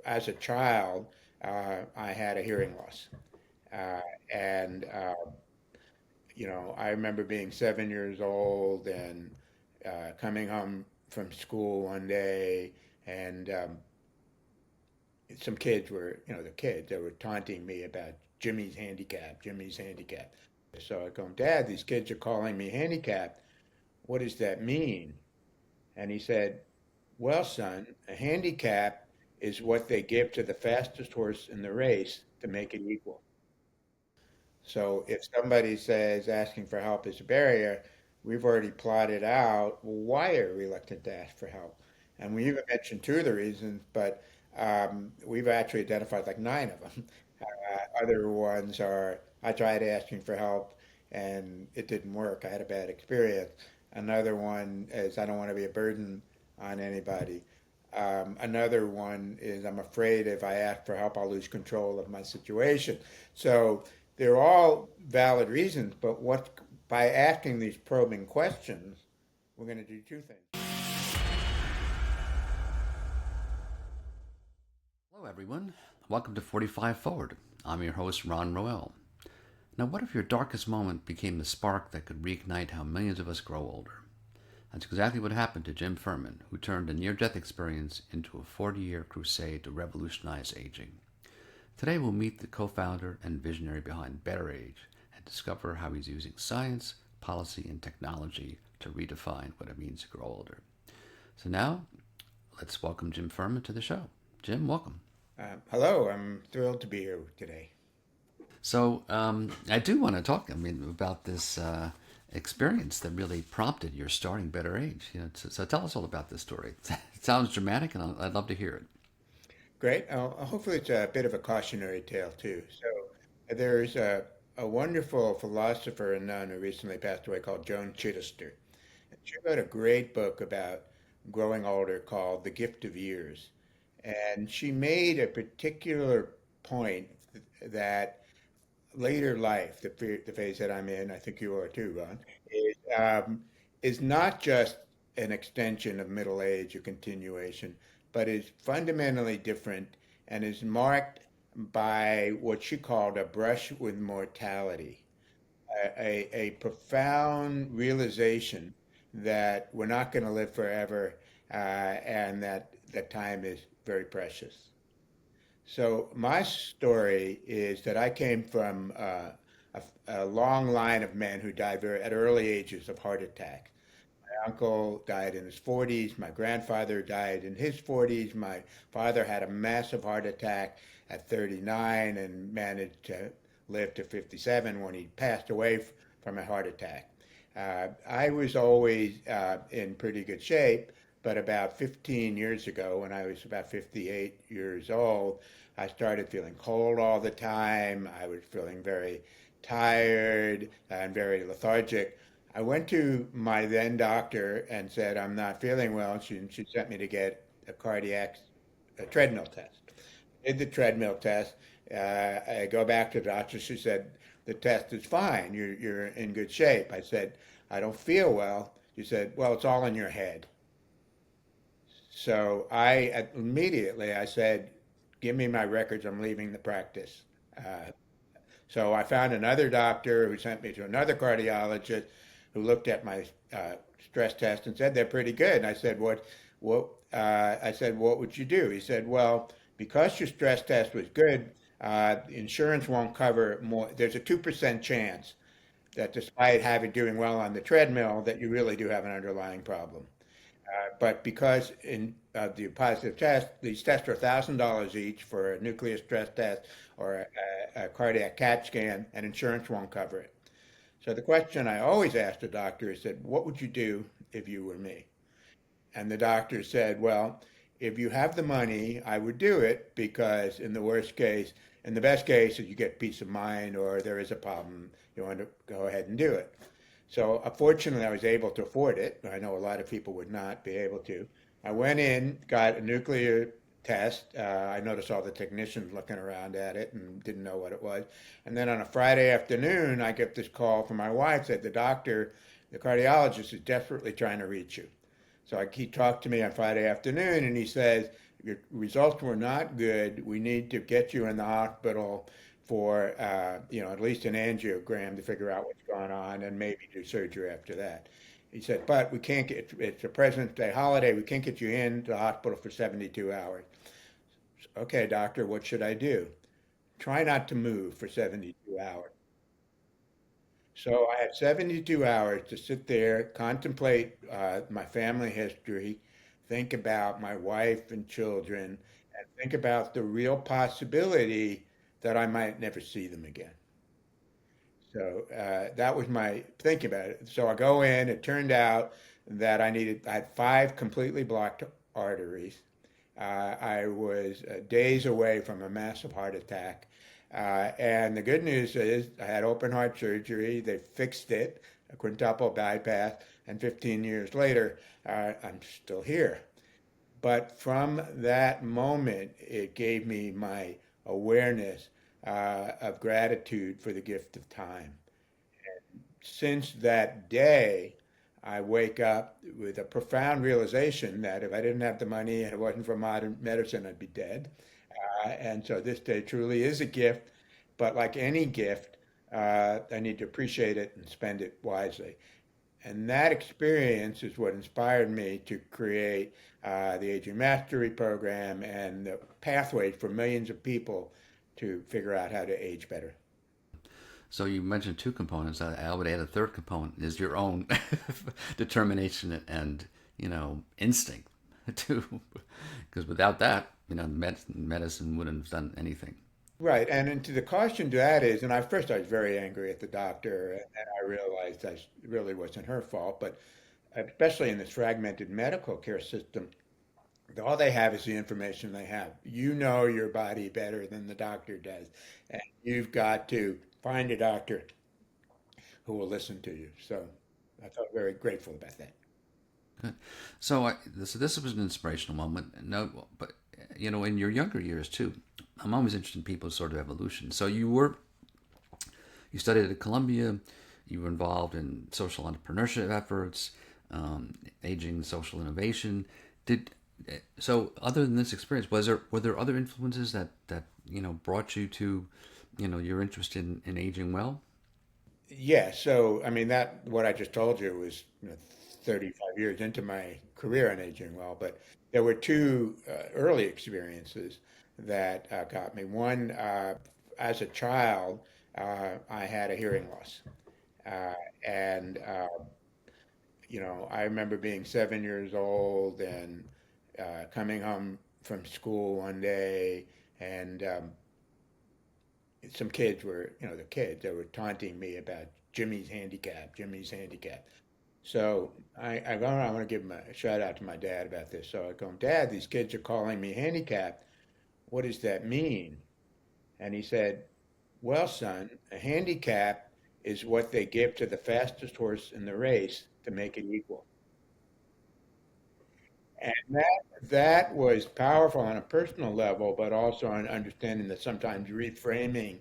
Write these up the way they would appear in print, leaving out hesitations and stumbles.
as a child, I had a hearing loss. Uh, and, I remember being 7 years old and coming home from school one day, and some kids were, the kids, they were taunting me about Jimmy's handicap, Jimmy's handicap. So I go, Dad, these kids are calling me handicapped. What does that mean? And he said, well, son, a handicap is what they give to the fastest horse in the race to make it equal. So if somebody says asking for help is a barrier, we've already plotted out, well, why are we reluctant to ask for help? And we even mentioned two of the reasons, but we've actually identified like nine of them. Other ones are I tried asking for help and it didn't work. I had a bad experience. Another one is I don't want to be a burden on anybody. Another one is I'm afraid if I ask for help, I'll lose control of my situation. So they're all valid reasons, but by asking these probing questions, we're going to do two things. Hello, everyone. Welcome to 45 Forward. I'm your host, Ron Roel. Now, what if your darkest moment became the spark that could reignite how millions of us grow older? That's exactly what happened to Jim Firman, who turned a near-death experience into a 40-year crusade to revolutionize aging. Today, we'll meet the co-founder and visionary behind BetterAge and discover how he's using science, policy, and technology to redefine what it means to grow older. So now, let's welcome Jim Firman to the show. Jim, welcome. Hello, I'm thrilled to be here today. So I do want to talk, about this experience that really prompted your starting BetterAge. So tell us all about this story. It sounds dramatic, and I'd love to hear it. Great. Hopefully, it's a bit of a cautionary tale, too. So, there's a wonderful philosopher and nun who recently passed away called Joan Chittister. And she wrote a great book about growing older called The Gift of Years. And she made a particular point that later life, the phase that I'm in, I think you are too, Ron, is not just an extension of middle age or continuation, but is fundamentally different and is marked by what she called a brush with mortality, a profound realization that we're not going to live forever and that time is very precious. So my story is that I came from a long line of men who died at early ages of heart attack. My uncle died in his 40s. My grandfather died in his 40s. My father had a massive heart attack at 39 and managed to live to 57 when he passed away from a heart attack. I was always in pretty good shape, but about 15 years ago, when I was about 58 years old, I started feeling cold all the time. I was feeling very tired and very lethargic. I went to my then doctor and said, I'm not feeling well. She sent me to get a treadmill test. Did the treadmill test. I go back to the doctor. She said, the test is fine. You're in good shape. I said, I don't feel well. She said, well, it's all in your head. So immediately I said, give me my records. I'm leaving the practice. Uh, so I found another doctor who sent me to another cardiologist who looked at my stress test and said they're pretty good. And I said, what would you do? He said, well, because your stress test was good, insurance won't cover more. There's a 2% chance that despite having doing well on the treadmill, that you really do have an underlying problem. But because in the positive test, these tests are $1,000 each for a nuclear stress test or a cardiac CAT scan, and insurance won't cover it. So the question I always ask the doctor is that, what would you do if you were me? And the doctor said, well, if you have the money, I would do it because in the best case, you get peace of mind or there is a problem, you want to go ahead and do it. So fortunately, I was able to afford it. I know a lot of people would not be able to. I went in, got a nuclear test. I noticed all the technicians looking around at it and didn't know what it was. And then on a Friday afternoon, I get this call from my wife, said the cardiologist is desperately trying to reach you. So he talked to me on Friday afternoon and he says, your results were not good. We need to get you in the hospital for, at least an angiogram to figure out what's going on and maybe do surgery after that. He said, but we can't get, it's a President's Day holiday. We can't get you into the hospital for 72 hours. Okay, doctor, what should I do? Try not to move for 72 hours. So I had 72 hours to sit there, contemplate my family history, think about my wife and children, and think about the real possibility that I might never see them again. So that was my thinking about it. So I go in, it turned out that I had five completely blocked arteries. I was days away from a massive heart attack. And the good news is I had open heart surgery. They fixed it, a quintuple bypass, and 15 years later, I'm still here. But from that moment, it gave me my awareness of gratitude for the gift of time. Since that day, I wake up with a profound realization that if I didn't have the money and it wasn't for modern medicine, I'd be dead. And so this day truly is a gift, but like any gift, I need to appreciate it and spend it wisely. And that experience is what inspired me to create the Aging Mastery Program and the pathways for millions of people to figure out how to age better. So you mentioned two components. I would add a third component is your own determination and instinct to because without that medicine wouldn't have done anything. Right, and to the caution to that is, and at first I was very angry at the doctor, and then I realized that it really wasn't her fault, but especially in this fragmented medical care system, all they have is the information they have. You know your body better than the doctor does, and you've got to find a doctor who will listen to you. So I felt very grateful about that. Good. So this was an inspirational moment. No, but in your younger years too, I'm always interested in people's sort of evolution. So you studied at Columbia, you were involved in social entrepreneurship efforts, aging social innovation. Did so other than this experience, were there other influences that brought you to your interest in aging well? Yeah, so I mean that what I just told you was 35 years into my career in aging well, but there were two early experiences that got me. One, as a child, I had a hearing loss, uh, and I remember being 7 years old and coming home from school one day, and some kids were, the kids, they were taunting me about Jimmy's handicap, Jimmy's handicap. So I want to give him a shout out to my dad about this. So I go, Dad, these kids are calling me handicapped. What does that mean? And he said, well, son, a handicap is what they give to the fastest horse in the race to make it equal. And that was powerful on a personal level, but also on understanding that sometimes reframing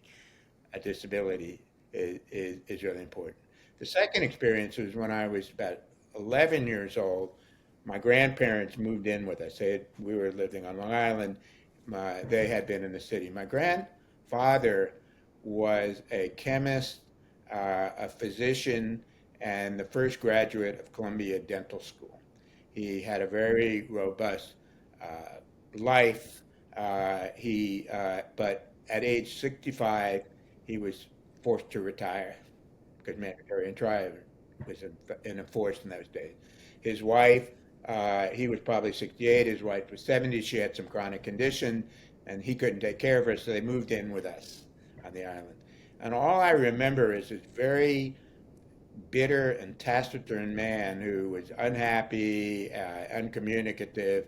a disability is really important. The second experience was when I was about 11 years old. My grandparents moved in with us. We were living on Long Island. They had been in the city. My grandfather was a chemist, a physician, and the first graduate of Columbia Dental School. He had a very robust life. But at age 65, he was forced to retire because mandatory entry was enforced in those days. His wife, he was probably 68. His wife was 70. She had some chronic condition, and he couldn't take care of her, so they moved in with us on the island. And all I remember is this very bitter and taciturn man who was unhappy, uncommunicative,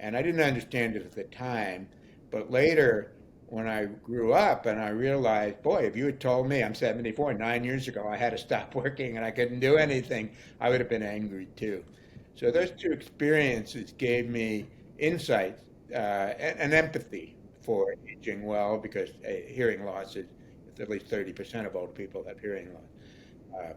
and I didn't understand it at the time. But later, when I grew up and I realized, boy, if you had told me I'm 74, 9 years ago, I had to stop working and I couldn't do anything, I would have been angry too. So those two experiences gave me insight and empathy for aging well because hearing loss is at least 30% of older people have hearing loss.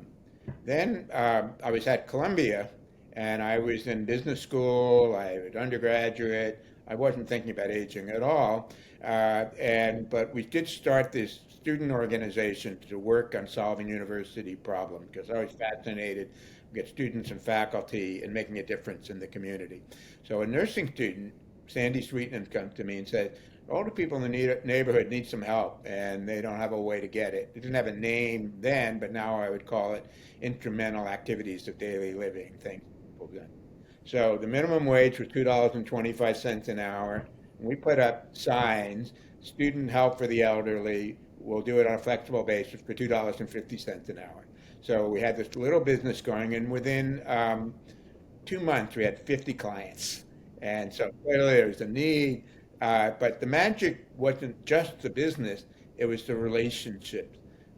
Then I was at Columbia and I was in business school, I was undergraduate. I wasn't thinking about aging at all. But we did start this student organization to work on solving university problems because I was fascinated with students and faculty and making a difference in the community. So a nursing student, Sandy Sweetman, comes to me and said, older people in the neighborhood need some help and they don't have a way to get it. It didn't have a name then, but now I would call it instrumental activities of daily living, things people do. So the minimum wage was $2.25 an hour. We put up signs, student help for the elderly. We'll do it on a flexible basis for $2.50 an hour. So we had this little business going, and within 2 months we had 50 clients. And so clearly there was a need, but the magic wasn't just the business; it was the relationships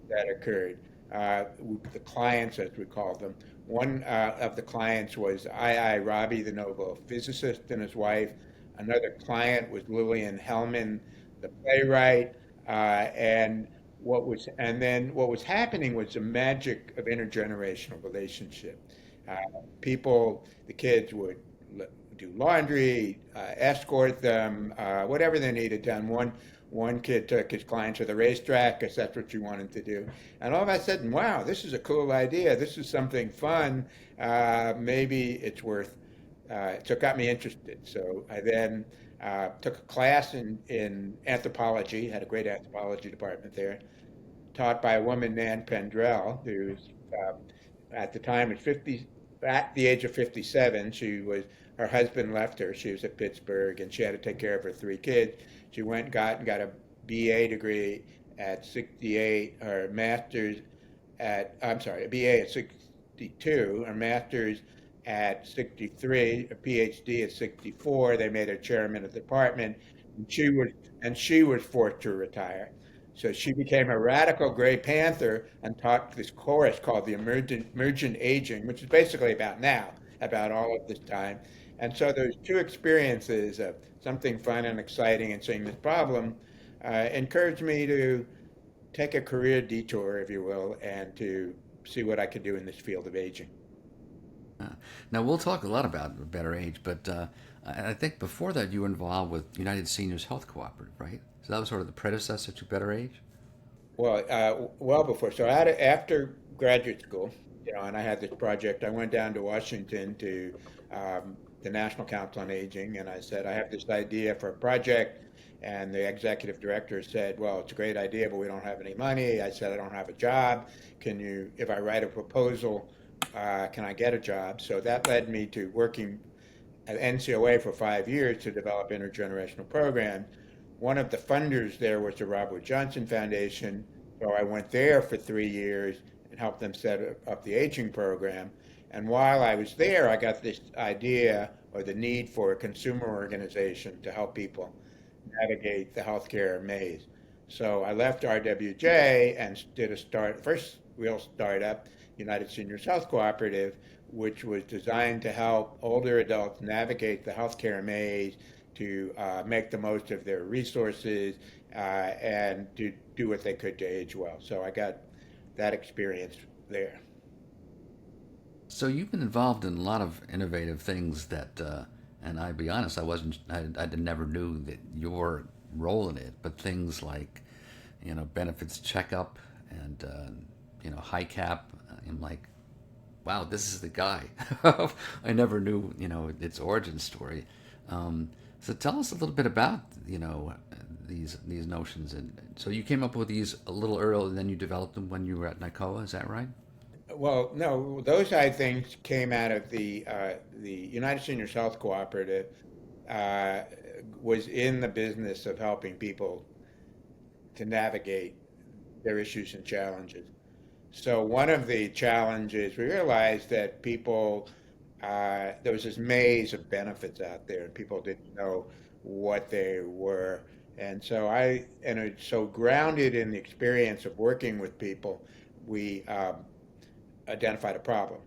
that occurred. The clients, as we call them. One of the clients was Robbie, the Nobel physicist, and his wife. Another client was Lillian Hellman, the playwright. What was happening was the magic of intergenerational relationship. Uh, the kids would do laundry, escort them, whatever they needed done. One kid took his client to the racetrack because that's what you wanted to do. And all of a sudden, wow, this is a cool idea. This is something fun. Maybe it's worth. So it got me interested. So I then took a class in anthropology. Had a great anthropology department there, taught by a woman, Nan Pendrell, who's at the time was 50, at the age of 57. Her husband left her. She was at Pittsburgh, and she had to take care of her three kids. She went and got a BA degree at 68, her master's a BA at 62, her master's at 63, a PhD at 64. They made her chairman of the department, and she was forced to retire. So she became a radical Gray Panther and taught this course called the Emergent Aging, which is basically about now, about all of this time. And so those two experiences of something fun and exciting and seeing this problem encouraged me to take a career detour, if you will, and to see what I could do in this field of aging. Uh, Now we'll talk a lot about BetterAge, but I think before that you were involved with United Seniors Health Cooperative, right? So that was sort of the predecessor to BetterAge. Well before. So after graduate school, and I had this project. I went down to Washington to the National Council on Aging, and I said, I have this idea for a project. And the executive director said, well, it's a great idea, but we don't have any money. I said, I don't have a job. If I write a proposal, can I get a job? So that led me to working at NCOA for 5 years to develop intergenerational programs. One of the funders there was the Robert Wood Johnson Foundation. So I went there for 3 years and helped them set up the aging program. And while I was there, I got this idea or the need for a consumer organization to help people navigate the healthcare maze. So I left RWJ and did first real startup, United Seniors Health Cooperative, which was designed to help older adults navigate the healthcare maze to make the most of their resources and to do what they could to age well. So I got that experience there. So you've been involved in a lot of innovative things and I'll be honest, I never knew that your role in it, but things like, benefits checkup and, HICAP. I'm like, wow, this is the guy. I never knew, its origin story. So tell us a little bit about, these notions. And so you came up with these a little earlier, and then you developed them when you were at NICOA. Is that right? Well, no, those I think came out of the United Seniors Health Cooperative uh, was in the business of helping people to navigate their issues and challenges. So one of the challenges we realized that there was this maze of benefits out there, and people didn't know what they were. And it's so grounded in the experience of working with people, we identified a problem.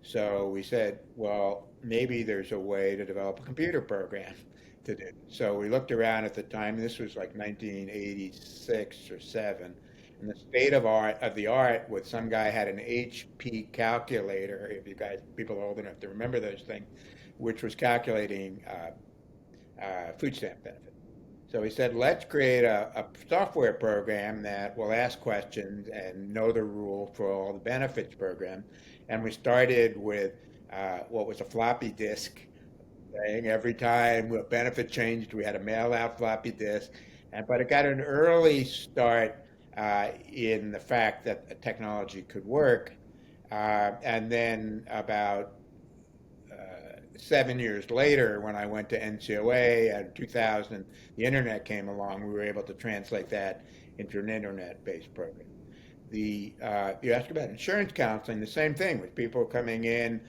So we said, well, maybe there's a way to develop a computer program to do. So we looked around at the time. This was like 1986 or seven, and the state of the art with some guy had an HP calculator. If you guys people are old enough to remember those things, which was calculating food stamp benefit. So he said, let's create a software program that will ask questions and know the rule for all the benefits program. And we started with what was a floppy disk thing. Every time a benefit changed, we had to mail out floppy disk. But it got an early start in the fact that the technology could work. And then about 7 years later, when I went to NCOA in 2000, the internet came along. We were able to translate that into an internet-based program. You asked about insurance counseling, the same thing with people coming in.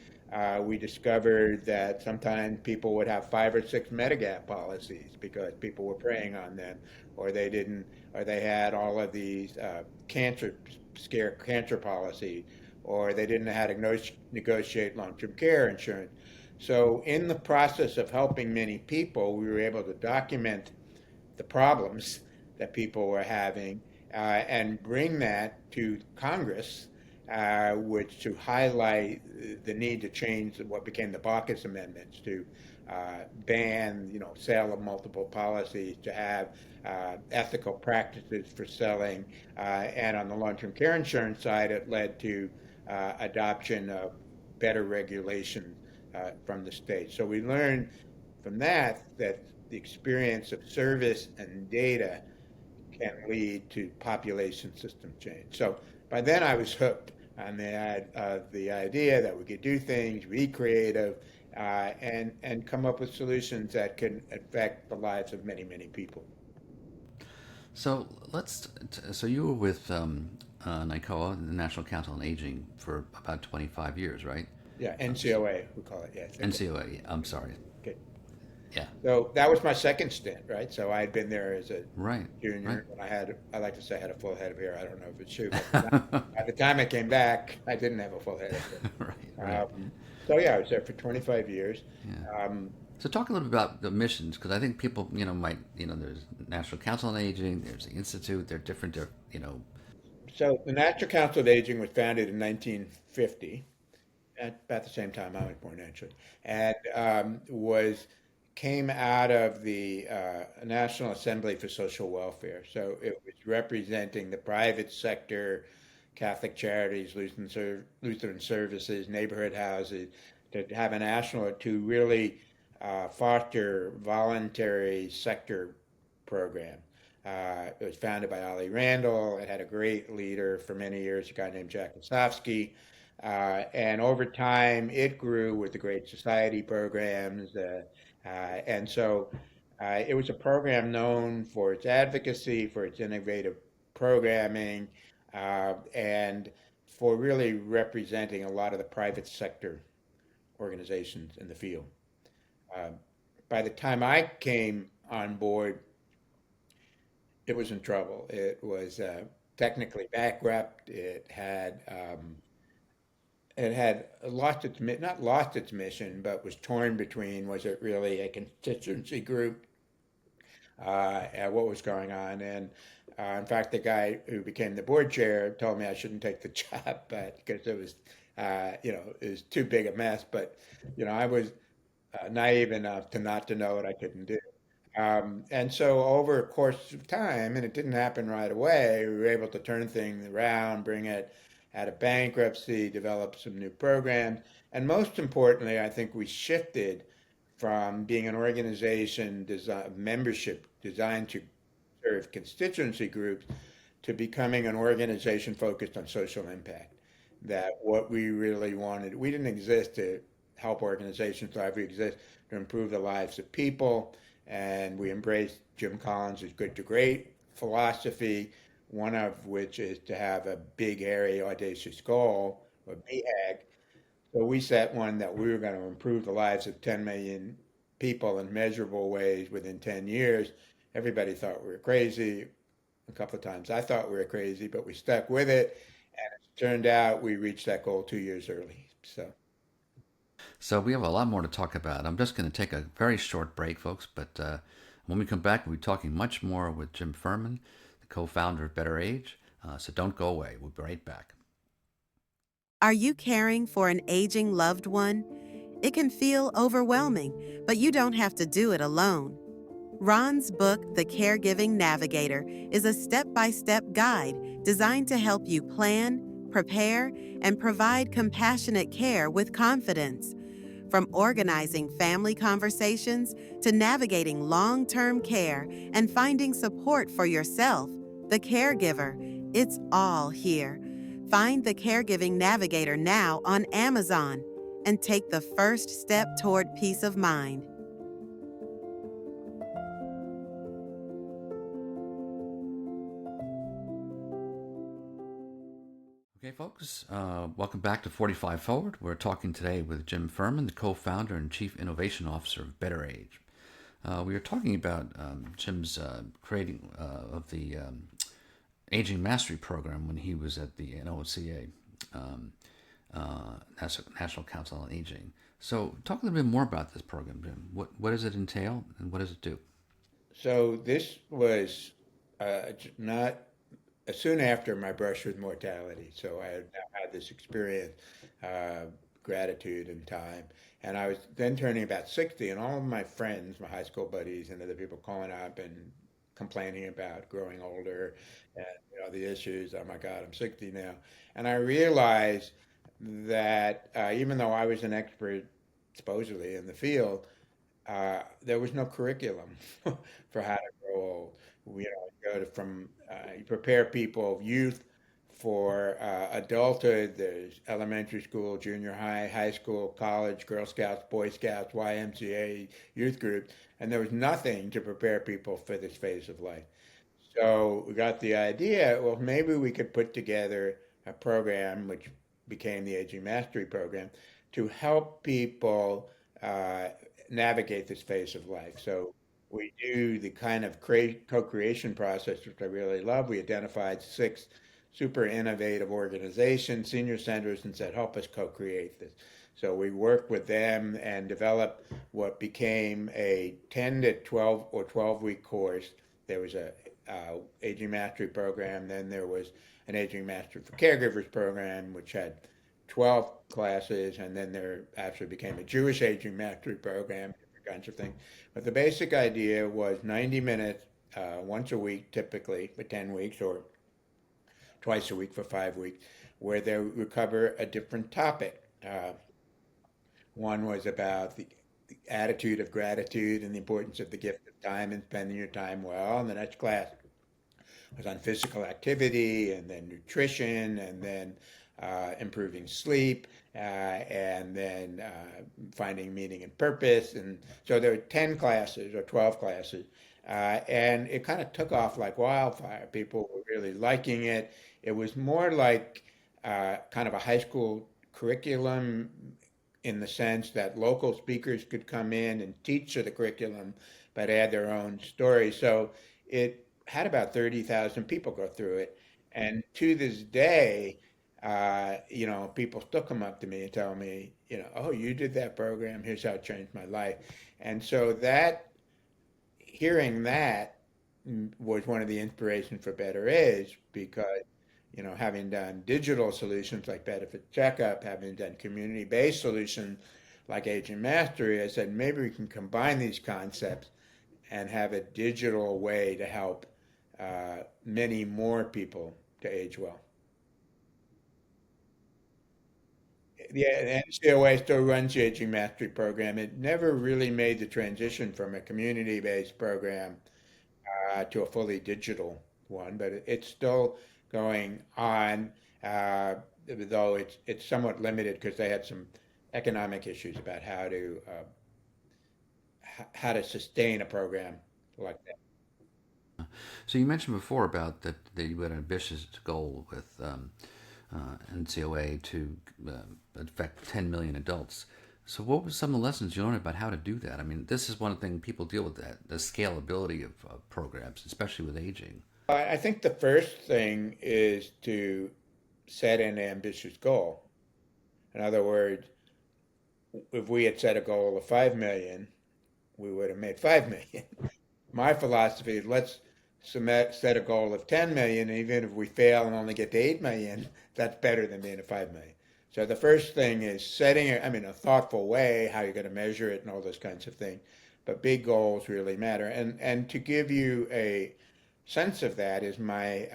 We discovered that sometimes people would have 5 or 6 Medigap policies because people were preying on them, or they didn't, or they had all of these cancer policy, or they didn't know how to negotiate long-term care insurance. So in the process of helping many people, we were able to document the problems that people were having and bring that to Congress, which to highlight the need to change what became the Baucus amendments to ban, sale of multiple policies, to have ethical practices for selling, and on the long-term care insurance side, it led to adoption of better regulation from the state. So we learned from that the experience of service and data can lead to population system change. So by then I was hooked on the idea that we could do things, be creative, and come up with solutions that can affect the lives of many, many people. So so you were with NICOA, the National Council on Aging, for about 25 years, right? Yeah, NCOA, we call it. Yes. NCOA. I'm sorry. Okay. Yeah. So that was my second stint, right? So I had been there as a Right. Right. junior when I like to say I had a full head of hair. I don't know if it's true, but by the time I came back, I didn't have a full head of Right. hair. Right. So yeah, I was there for 25 years. Yeah. Um, So talk a little bit about the missions, because I think people, might, there's National Council on Aging, there's the Institute, they're different, so the National Council of Aging was founded in 1950, at about the same time I was born, actually, and was came out of the National Assembly for Social Welfare. So it was representing the private sector, Catholic charities, Lutheran services, neighborhood houses, to have a national to really foster voluntary sector program. It was founded by Ollie Randall. It had a great leader for many years, a guy named Jack Osofsky. And over time, it grew with the Great Society programs. And so it was a program known for its advocacy, for its innovative programming, and for really representing a lot of the private sector organizations in the field. Uh, by the time I came on board, it was in trouble. It was technically bankrupt. It had lost its not lost its mission, but was torn between, was it really a constituency group, and what was going on. And in fact, the guy who became the board chair told me I shouldn't take the job, but because it was, it was too big a mess. But I was naive enough to not to know what I couldn't do. And so over a course of time, and it didn't happen right away, we were able to turn things around, bring it out of bankruptcy, develop some new programs. And most importantly, I think we shifted from being an organization membership designed to serve constituency groups to becoming an organization focused on social impact. That what we really wanted, we didn't exist to help organizations thrive, we exist to improve the lives of people. And we embraced Jim Collins' good to great philosophy, one of which is to have a big, hairy, audacious goal, or BHAG. So we set one that we were going to improve the lives of 10 million people in measurable ways within 10 years. Everybody thought we were crazy. A couple of times I thought we were crazy, but we stuck with it. And it turned out we reached that goal 2 years early. So we have a lot more to talk about. I'm just going to take a very short break, folks, but when we come back, we'll be talking much more with Jim Firman, the co-founder of BetterAge. So don't go away. We'll be right back. Are you caring for an aging loved one? It can feel overwhelming, but you don't have to do it alone. Ron's book, The Caregiving Navigator, is a step-by-step guide designed to help you plan, prepare, and provide compassionate care with confidence. From organizing family conversations to navigating long-term care and finding support for yourself, the caregiver, it's all here. Find the Caregiving Navigator now on Amazon and take the first step toward peace of mind. Okay, folks, welcome back to 45 Forward. We're talking today with Jim Firman, the co-founder and chief innovation officer of BetterAge. We are talking about Jim's creating of the Aging Mastery Program when he was at the NCOA, National Council on Aging. So talk a little bit more about this program, Jim. What does it entail and what does it do? So this was not soon after my brush with mortality. So I had now had this experience, gratitude and time. And I was then turning about 60, and all of my friends, my high school buddies, and other people calling up and complaining about growing older and the issues. Oh my God, I'm 60 now. And I realized that even though I was an expert, supposedly, in the field, there was no curriculum for how to grow old. You prepare people, youth, for adulthood. There's elementary school, junior high, high school, college, Girl Scouts, Boy Scouts, YMCA, youth group, and there was nothing to prepare people for this phase of life. So we got the idea, well, maybe we could put together a program, which became the Aging Mastery Program, to help people uh, navigate this phase of life. So we do the kind of co-creation process, which I really love. We identified 6 super innovative organizations, senior centers, and said, help us co-create this. So we worked with them and developed what became a 10 to 12 or 12-week course. There was a Aging Mastery program. Then there was an Aging Mastery for Caregivers program, which had 12 classes, and then there actually became a Jewish Aging Mastery program, different kinds of things. But the basic idea was 90 minutes once a week, typically for 10 weeks, or twice a week for 5 weeks, where they would cover a different topic. One was about the attitude of gratitude and the importance of the gift of time and spending your time well. And the next class was on physical activity, and then nutrition, and then improving sleep, and then finding meaning and purpose. And so there were 10 classes or 12 classes, and it kind of took off like wildfire. People were really liking it. It was more like kind of a high school curriculum in the sense that local speakers could come in and teach to the curriculum, but add their own story. So it had about 30,000 people go through it. And to this day, people still come up to me and tell me, oh, you did that program. Here's how it changed my life. And so hearing that was one of the inspirations for BetterAge, because, having done digital solutions like Benefit Checkup, having done community-based solutions like Aging Mastery, I said, maybe we can combine these concepts and have a digital way to help many more people to age well. Yeah, the NCOA still runs the Aging Mastery Program. It never really made the transition from a community-based program to a fully digital one, but it's still going on, though it's somewhat limited because they had some economic issues about how to sustain a program like that. So you mentioned before about that you had an ambitious goal with NCOA to affect 10 million adults. So what were some of the lessons you learned about how to do that? I mean, this is one thing people deal with, that the scalability of programs, especially with aging. I think the first thing is to set an ambitious goal. In other words, if we had set a goal of 5 million, we would have made 5 million. My philosophy is let's set a goal of 10 million, and even if we fail and only get to 8 million, that's better than being at 5 million. So the first thing is setting a thoughtful way, how you're going to measure it and all those kinds of things. but big goals really matter. And to give you a sense of that is my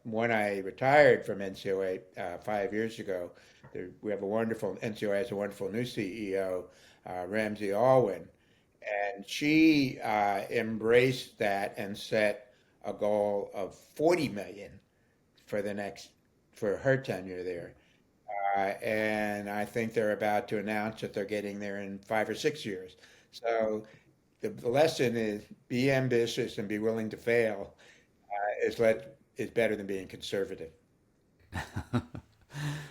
when I retired from NCOA 5 years ago. We have a wonderful NCOA has a wonderful new CEO, Ramsey Alwyn, and she embraced that and set a goal of 40 million for the next for her tenure there. And I think they're about to announce that they're getting there in 5 or 6 years. So the lesson is be ambitious and be willing to fail is better than being conservative.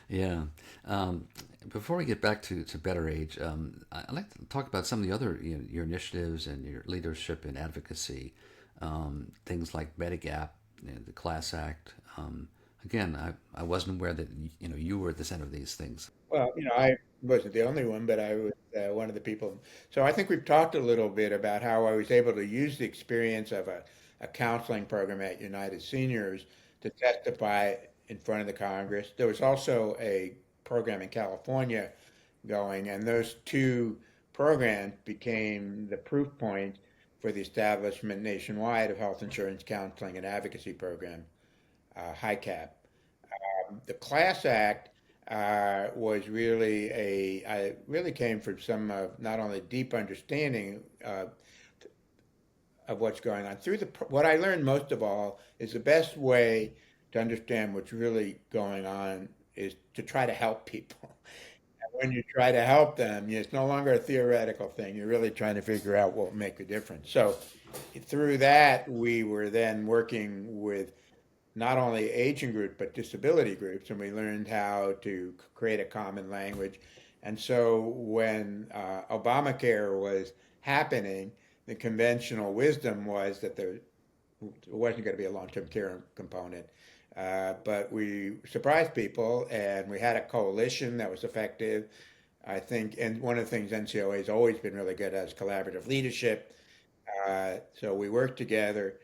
Yeah. Um, Before we get back to Better Age, I'd like to talk about some of the other your initiatives and your leadership and advocacy, things like Medigap, the Class Act. Again, I wasn't aware that you were at the center of these things. Well, I wasn't the only one, but I was one of the people. So I think we've talked a little bit about how I was able to use the experience of a counseling program at United Seniors to testify in front of the Congress. There was also a program in California going, and those two programs became the proof point for the establishment nationwide of health insurance counseling and advocacy program, HICAP. The Class Act was really I really came from some not only deep understanding of what's going on what I learned most of all is the best way to understand what's really going on is to try to help people. And when you try to help them, it's no longer a theoretical thing. You're really trying to figure out what will make a difference. So through that, we were then working with not only aging group but disability groups, and we learned how to create a common language. And so when Obamacare was happening, the conventional wisdom was that there wasn't going to be a long-term care component. But we surprised people, and we had a coalition that was effective. I think, and one of the things NCOA has always been really good at is collaborative leadership. So we worked together.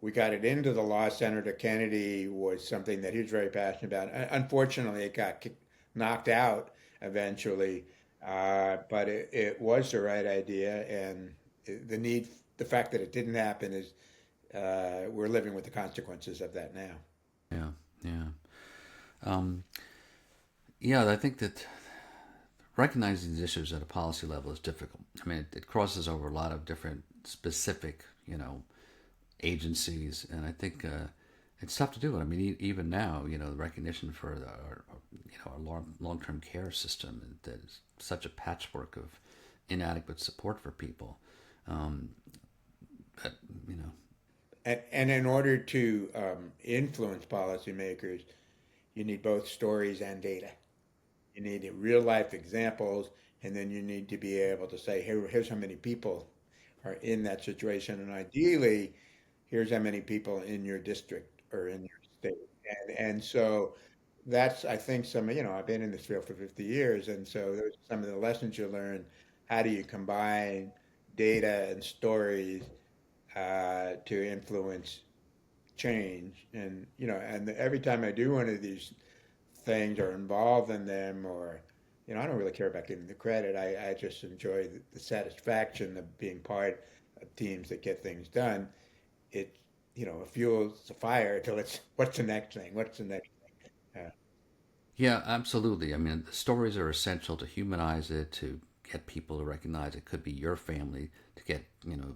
We got it into the law. Senator Kennedy was something that he was very passionate about. Unfortunately, it got knocked out eventually, but it was the right idea, and the fact that it didn't happen is we're living with the consequences of that now. Yeah, yeah, um, yeah. I think that recognizing these issues at a policy level is difficult. I mean, it crosses over a lot of different specific, agencies, and I think it's tough to do it. I mean, even now, the recognition for our long-term care system that is such a patchwork of inadequate support for people. Um, but And in order to influence policymakers, you need both stories and data. You need real life examples, and then you need to be able to say, here's how many people are in that situation, and ideally, here's how many people in your district or in your state. And so that's, I think, I've been in this field for 50 years, and so those are some of the lessons you learn. How do you combine data and stories to influence change? And every time I do one of these things or involved in them, or I don't really care about getting the credit. I just enjoy the satisfaction of being part of teams that get things done. It it fuels the fire till it's what's the next thing? What's the next thing? yeah, absolutely. I mean, the stories are essential to humanize it, to get people to recognize it could be your family, to get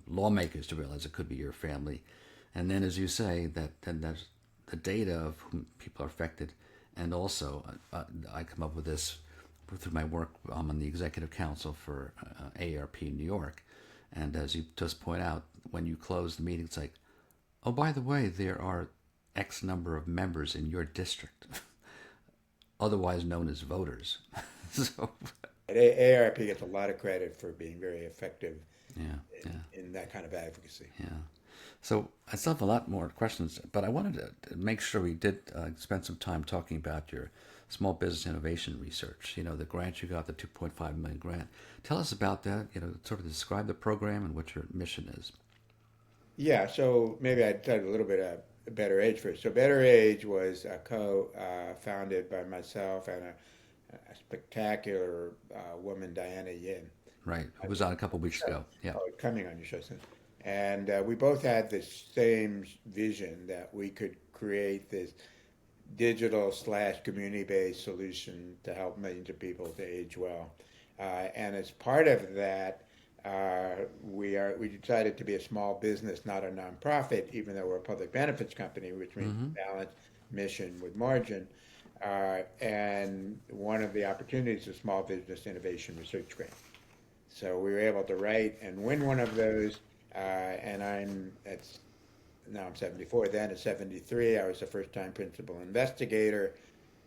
lawmakers to realize it could be your family, and then, as you say, then there's the data of whom people are affected, and also I come up with this through my work. I'm on the executive council for AARP in New York, and as you just point out, when you close the meeting, it's like, oh, by the way, there are X number of members in your district, otherwise known as voters. So, AARP gets a lot of credit for being very effective yeah, yeah, in that kind of advocacy. yeah. So I still have a lot more questions, but I wanted to make sure we did spend some time talking about your small business innovation research. The grant you got, the 2.5 million grant. Tell us about that. Sort of describe the program and what your mission is. Yeah, so maybe I'd tell you a little bit of BetterAge first. So BetterAge was co-founded by myself and a spectacular woman, Diana Yin. right. Who was on a couple weeks Show. ago? Yeah. Oh, coming on your show soon. And we both had the same vision that we could create this digital slash community-based solution to help millions of people to age well. And as part of that, we decided to be a small business, not a nonprofit, even though we're a public benefits company, which means Mm-hmm. balance mission with margin. And one of the opportunities is a small business innovation research grant. So we were able to write and win one of those. And now I'm 74. Then at 73, I was the first time principal investigator.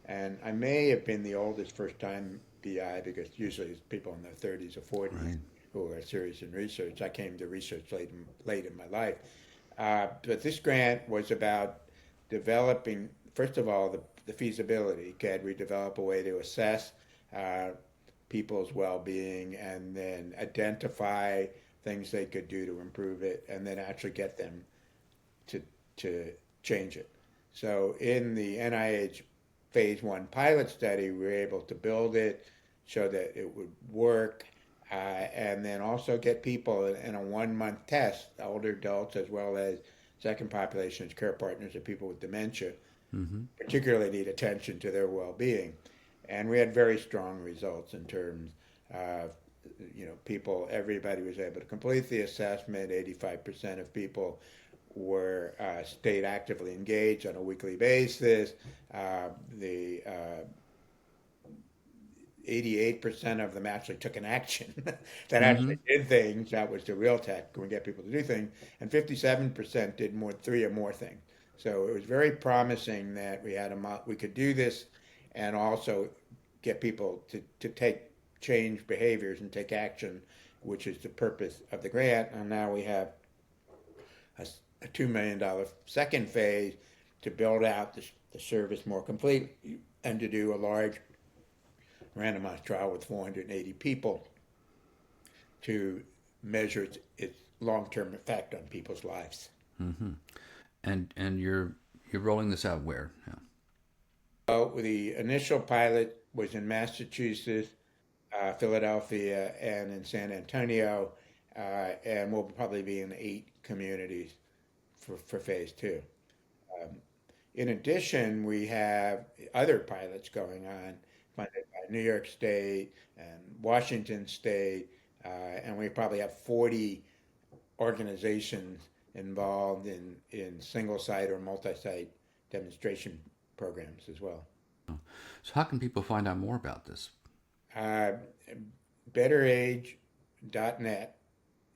And I may have been the oldest first time BI because usually it's people in their 30s or 40s Right. who are serious in research. I came to research late in my life. But this grant was about developing, first of all, the feasibility. Could we develop a way to assess uh, people's well-being and then identify things they could do to improve it and then actually get them to, to change it. So in the NIH phase one pilot study, we were able to build it, show that it would work, and then also get people in a 1 month test, older adults as well as second populations, care partners, or people with dementia, Mm-hmm. particularly need attention to their well-being. And we had very strong results in terms of, people, everybody was able to complete the assessment. 85% of people were stayed actively engaged on a weekly basis. The 88% of them actually took an action that Mm-hmm. actually did things. That was the real tech. Can we get people to do things? And 57% did three or more things. So it was very promising that we could do this and also get people to change behaviors and take action, which is the purpose of the grant. And now we have a $2 million second phase to build out the service more completely and to do a large randomized trial with 480 people to measure its long-term effect on people's lives. Mm-hmm. And you're rolling this out where? Yeah. So the initial pilot was in Massachusetts, Philadelphia, and in San Antonio, and we'll probably be in 8 communities for phase two. Um, in addition, we have other pilots going on, funded by New York State and Washington State, and we probably have 40 organizations involved in single site or multi site demonstration programs as well. So how can people find out more about this? Uh, BetterAge.net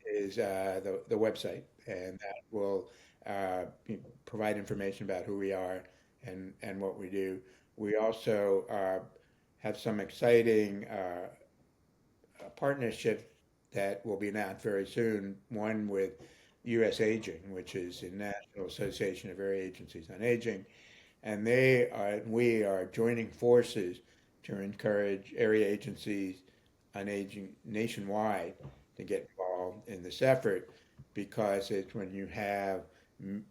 is the website, and that will provide information about who we are and what we do. We also have some exciting partnerships that will be announced very soon. One with U.S. Aging, which is the National Association of Area Agencies on Aging, and we are joining forces to encourage area agencies on aging nationwide to get involved in this effort because it's when you have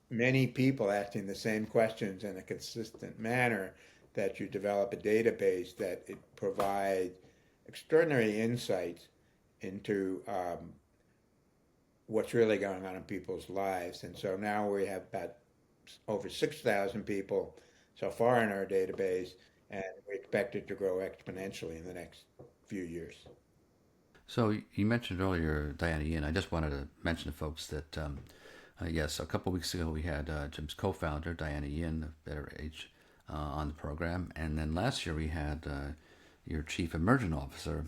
many people asking the same questions in a consistent manner that you develop a database that it provides extraordinary insights into what's really going on in people's lives. And so now we have about over 6,000 people so far in our database, and we expect it to grow exponentially in the next few years. So you mentioned earlier Diana Yin. I just wanted to mention to folks that yes, a couple of weeks ago we had Jim's co-founder Diana Yin of BetterAge on the program, and then last year we had your chief emergent officer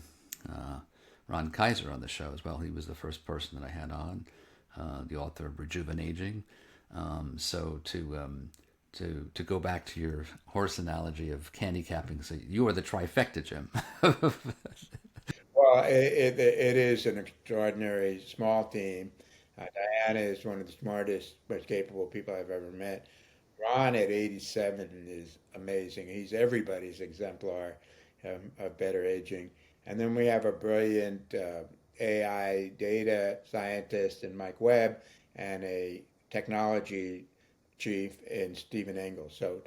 Ron Kaiser on the show as well. He was the first person that I had on, the author of Rejuvenating. So to go back to your horse analogy of candy capping, so you are the trifecta, Jim. Well, it is an extraordinary small team. Diana is one of the smartest, most capable people I've ever met. Ron at 87 is amazing. He's everybody's exemplar of better aging. And then we have a brilliant AI data scientist in Mike Webb and a technology chief in Stephen Engel. So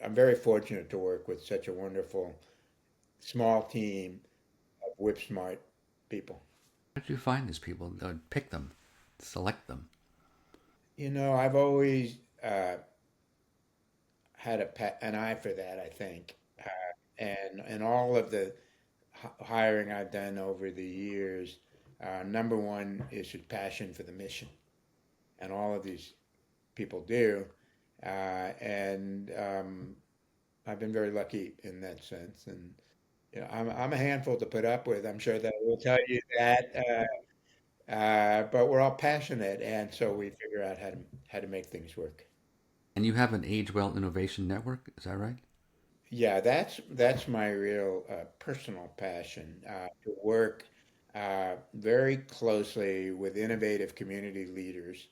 I'm very fortunate to work with such a wonderful small team of whip smart people. How did you find these people? Pick them, select them. I've always had an eye for that, I think. And all of the hiring I've done over the years, number one is just passion for the mission. And all of these people do. And I've been very lucky in that sense. And I'm a handful to put up with. I'm sure that will tell you that. But we're all passionate, and so we figure out how to make things work. And you have an Age Well Innovation Network, is that right? Yeah, that's my real personal passion to work very closely with innovative community leaders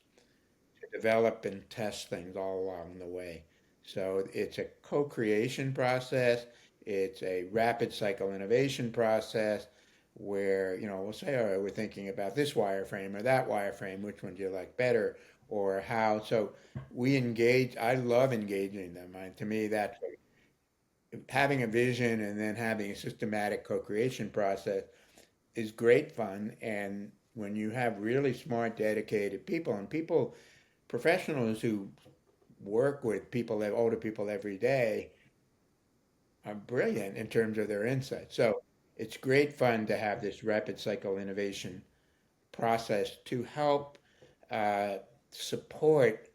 to develop and test things all along the way. So it's a co-creation process. It's a rapid cycle innovation process where, we'll say, all right, we're thinking about this wireframe or that wireframe, which one do you like better or how. So we engage, I love engaging them. To me, that's having a vision and then having a systematic co-creation process is great fun. And when you have really smart, dedicated people and people, professionals who work with people, older people every day, are brilliant in terms of their insights. So it's great fun to have this rapid cycle innovation process to help uh, support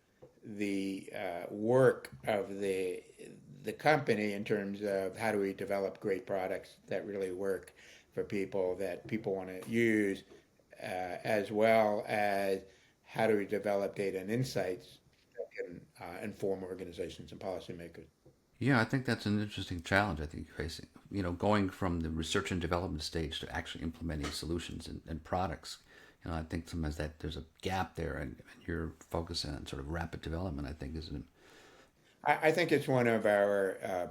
the work of the company in terms of how do we develop great products that really work for people that people want to use, as well as how do we develop data and insights that can inform organizations and policymakers. Yeah, I think that's an interesting challenge I think you're facing. Going from the research and development stage to actually implementing solutions and products. I think sometimes that there's a gap there, and you're focusing on sort of rapid development. I think is an I think it's one of our,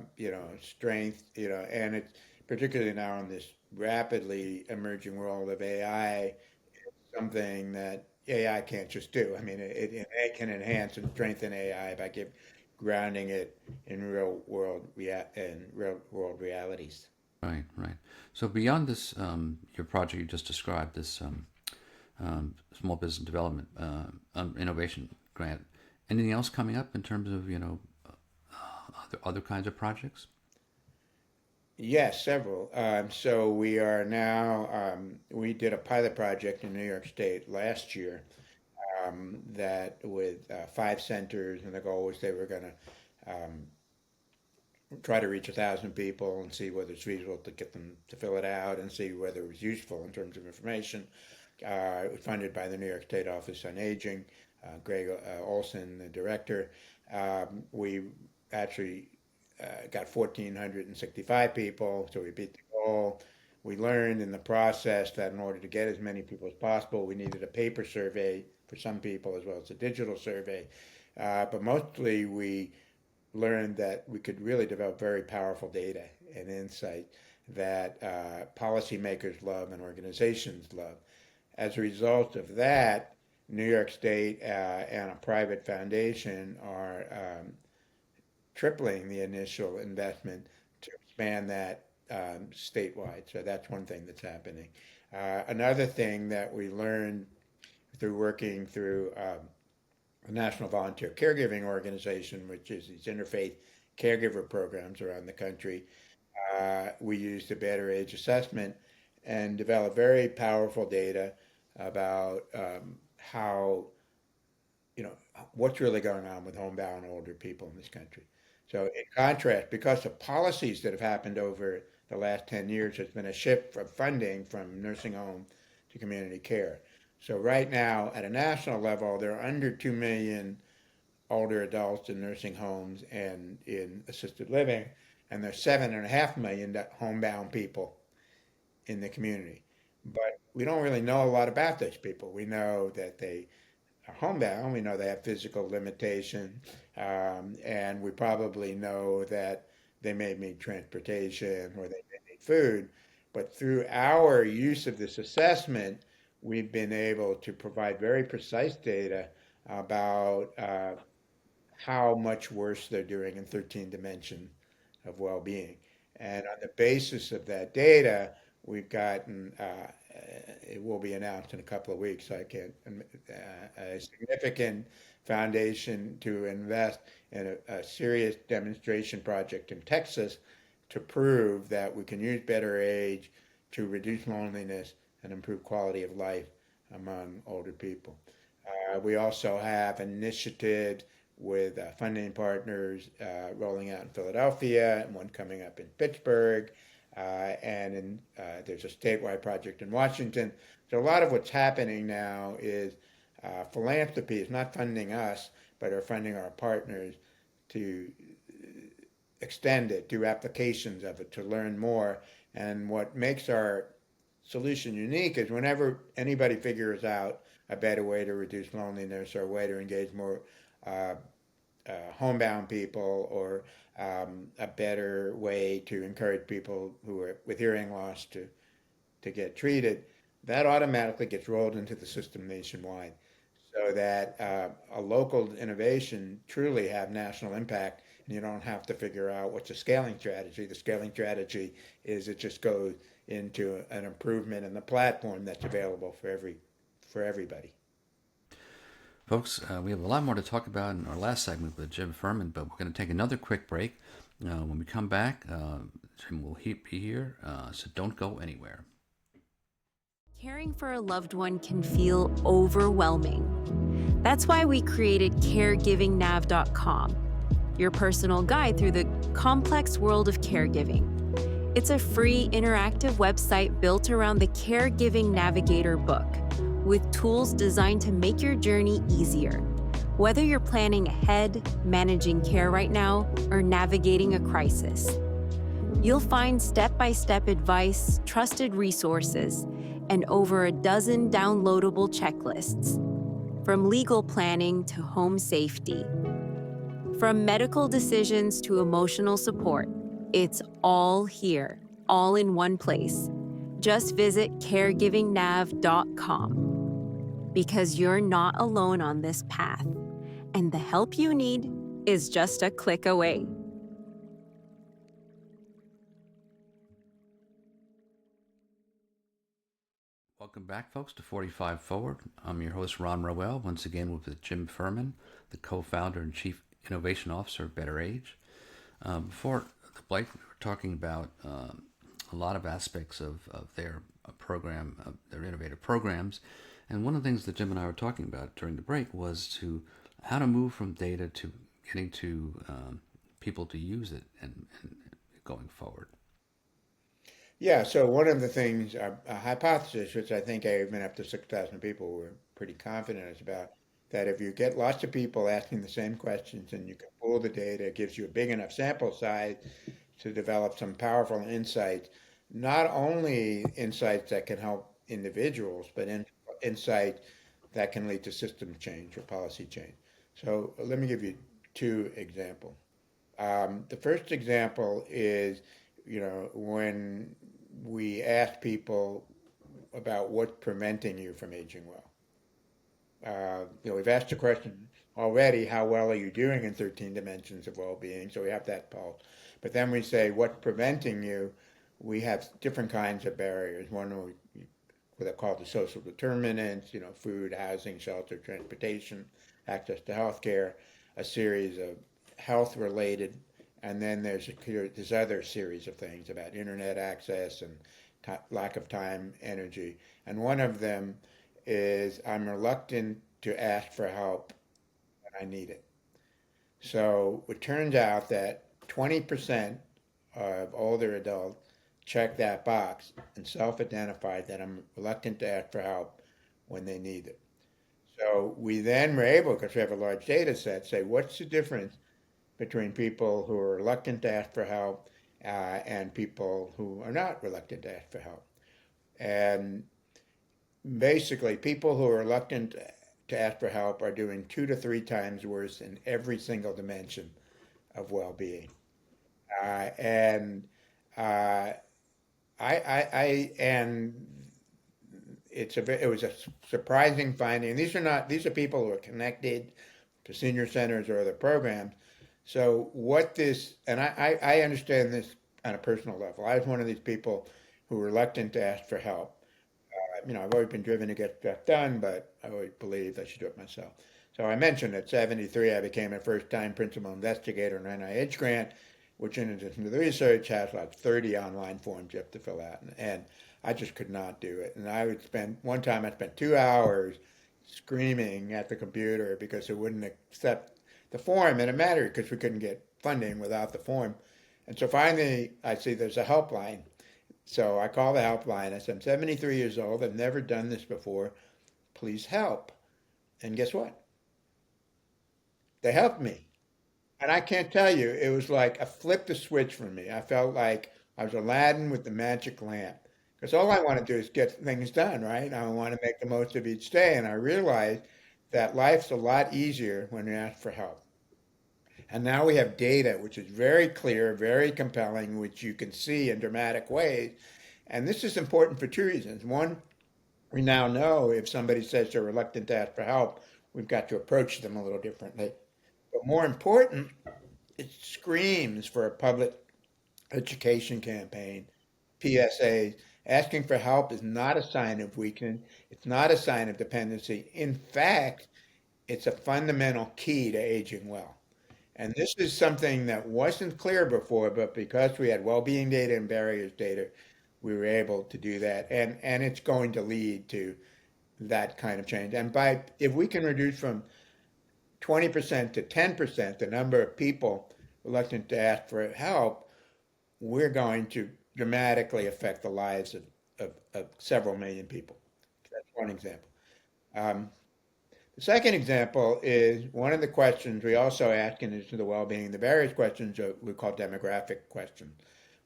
strengths, and it's particularly now in this rapidly emerging world of AI, something that AI can't just do. I mean, it can enhance and strengthen AI by grounding it in real world realities. right, right. So beyond this, your project you just described, this small business development innovation grant. Anything else coming up in terms of other kinds of projects? Yes, several. So we are now, we did a pilot project in New York State last year that with 5 centers, and the goal was they were going to try to reach 1,000 people and see whether it's feasible to get them to fill it out and see whether it was useful in terms of information. It was funded by the New York State Office on Aging, Greg Olson, the director. We actually got 1,465 people, so we beat the goal. We learned in the process that in order to get as many people as possible, we needed a paper survey for some people as well as a digital survey. But mostly we learned that we could really develop very powerful data and insight that policymakers love and organizations love. As a result of that, New York State and a private foundation are tripling the initial investment to expand that statewide. So that's one thing that's happening. Another thing that we learned through working through the National Volunteer Caregiving Organization, which is these interfaith caregiver programs around the country, we used the BetterAge assessment and developed very powerful data about how, what's really going on with homebound older people in this country. So, in contrast, because of policies that have happened over the last 10 years, there's been a shift of funding from nursing home to community care. So, right now, at a national level, there are under 2 million older adults in nursing homes and in assisted living, and there's 7.5 million homebound people in the community. But we don't really know a lot about those people. We know that they are homebound. We know they have physical limitation, and we probably know that they may need transportation or they may need food. But through our use of this assessment, we've been able to provide very precise data about how much worse they're doing in 13 dimensions of well-being. And on the basis of that data, we've gotten it will be announced in a couple of weeks. I can a significant foundation to invest in a serious demonstration project in Texas to prove that we can use BetterAge to reduce loneliness and improve quality of life among older people. We also have initiatives with funding partners rolling out in Philadelphia and one coming up in Pittsburgh. There's a statewide project in Washington. So a lot of what's happening now is philanthropy is not funding us, but are funding our partners to extend it, do applications of it, to learn more. And what makes our solution unique is whenever anybody figures out a better way to reduce loneliness or a way to engage more uh, homebound people or a better way to encourage people who are with hearing loss to get treated, that automatically gets rolled into the system nationwide so that a local innovation truly have national impact and you don't have to figure out what's a scaling strategy. The scaling strategy is it just goes into an improvement in the platform that's available for everybody. Folks, we have a lot more to talk about in our last segment with Jim Firman, but we're going to take another quick break. When we come back, Jim will be here, so don't go anywhere. Caring for a loved one can feel overwhelming. That's why we created caregivingnav.com, your personal guide through the complex world of caregiving. It's a free interactive website built around the Caregiving Navigator book, with tools designed to make your journey easier. Whether you're planning ahead, managing care right now, or navigating a crisis, you'll find step-by-step advice, trusted resources, and over a dozen downloadable checklists. From legal planning to home safety, from medical decisions to emotional support, it's all here, all in one place. Just visit caregivingnav.com. Because you're not alone on this path, and the help you need is just a click away. Welcome back, folks, to 45 Forward. I'm your host, Ron Rowell, once again with Jim Firman, the co-founder and chief innovation officer of BetterAge. Before the break, we were talking about a lot of aspects of their program, their innovative programs. And one of the things that Jim and I were talking about during the break was how to move from data to getting to people to use it and going forward. Yeah, so one of the things, a hypothesis, which I think even up to 6,000 people were pretty confident is about, that if you get lots of people asking the same questions and you can pool the data, it gives you a big enough sample size to develop some powerful insights, not only insights that can help individuals, but insights that can lead to system change or policy change. So let me give you two examples. The first example is, when we ask people about what's preventing you from aging well. We've asked the question already, how well are you doing in 13 dimensions of well-being? So we have that pulse. But then we say, what's preventing you? We have different kinds of barriers. One, what are called the social determinants, food, housing, shelter, transportation, access to healthcare, a series of health-related, and then there's this other series of things about internet access and lack of time, energy. And one of them is I'm reluctant to ask for help when I need it. So it turns out that 20% of older adults check that box and self-identify that I'm reluctant to ask for help when they need it. So we then were able, because we have a large data set, say what's the difference between people who are reluctant to ask for help and people who are not reluctant to ask for help. And basically, people who are reluctant to ask for help are doing 2 to 3 times worse in every single dimension of well-being. And it was a surprising finding. These are people who are connected to senior centers or other programs. So I understand this on a personal level. I was one of these people who were reluctant to ask for help. I've always been driven to get stuff done, but I always believed I should do it myself. So I mentioned at 73, I became a first-time principal investigator in an NIH grant, which in addition to the research has like 30 online forms you have to fill out. And I just could not do it. And one time I spent 2 hours screaming at the computer because it wouldn't accept the form. And it mattered because we couldn't get funding without the form. And so finally, I see there's a helpline. So I call the helpline. I said, I'm 73 years old. I've never done this before. Please help. And guess what? They helped me. And I can't tell you, it was like a flip the switch for me. I felt like I was Aladdin with the magic lamp. Because all I want to do is get things done, right? I want to make the most of each day. And I realized that life's a lot easier when you ask for help. And now we have data, which is very clear, very compelling, which you can see in dramatic ways. And this is important for two reasons. One, we now know if somebody says they're reluctant to ask for help, we've got to approach them a little differently. But more important, it screams for a public education campaign, PSAs. Asking for help is not a sign of weakness. It's not a sign of dependency. In fact, it's a fundamental key to aging well. And this is something that wasn't clear before, but because we had well-being data and barriers data, we were able to do that. And it's going to lead to that kind of change. And if we can reduce from 20% to 10% the number of people reluctant to ask for help, we're going to dramatically affect the lives of several million people. That's one example. Um, the second example is one of the questions we also ask in addition to the well-being, the various questions we call demographic questions.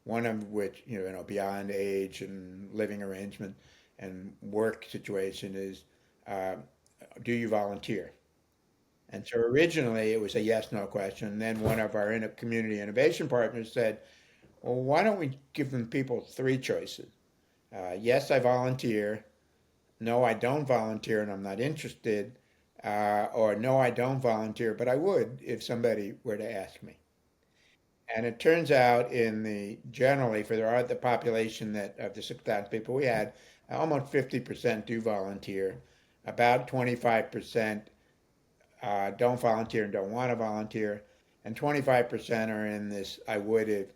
One of which, beyond age and living arrangement and work situation is, uh, do you volunteer? And so originally it was a yes/no question. Then one of our community innovation partners said, well, why don't we give them people three choices? Yes, I volunteer. No, I don't volunteer and I'm not interested. Or no, I don't volunteer, but I would if somebody were to ask me. And it turns out generally for the population that of the 6,000 people we had, almost 50% do volunteer. About 25% don't volunteer and don't want to volunteer. And 25% are in this I would if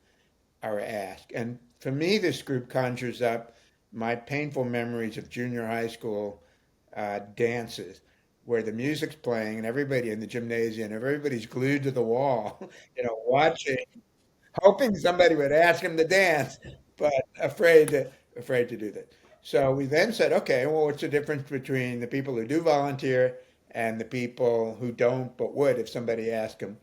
I were asked. And for me, this group conjures up my painful memories of junior high school dances where the music's playing and everybody in the gymnasium, everybody's glued to the wall, watching, hoping somebody would ask him to dance, but afraid to do that. So we then said, okay, well, what's the difference between the people who do volunteer and the people who don't but would if somebody asked them?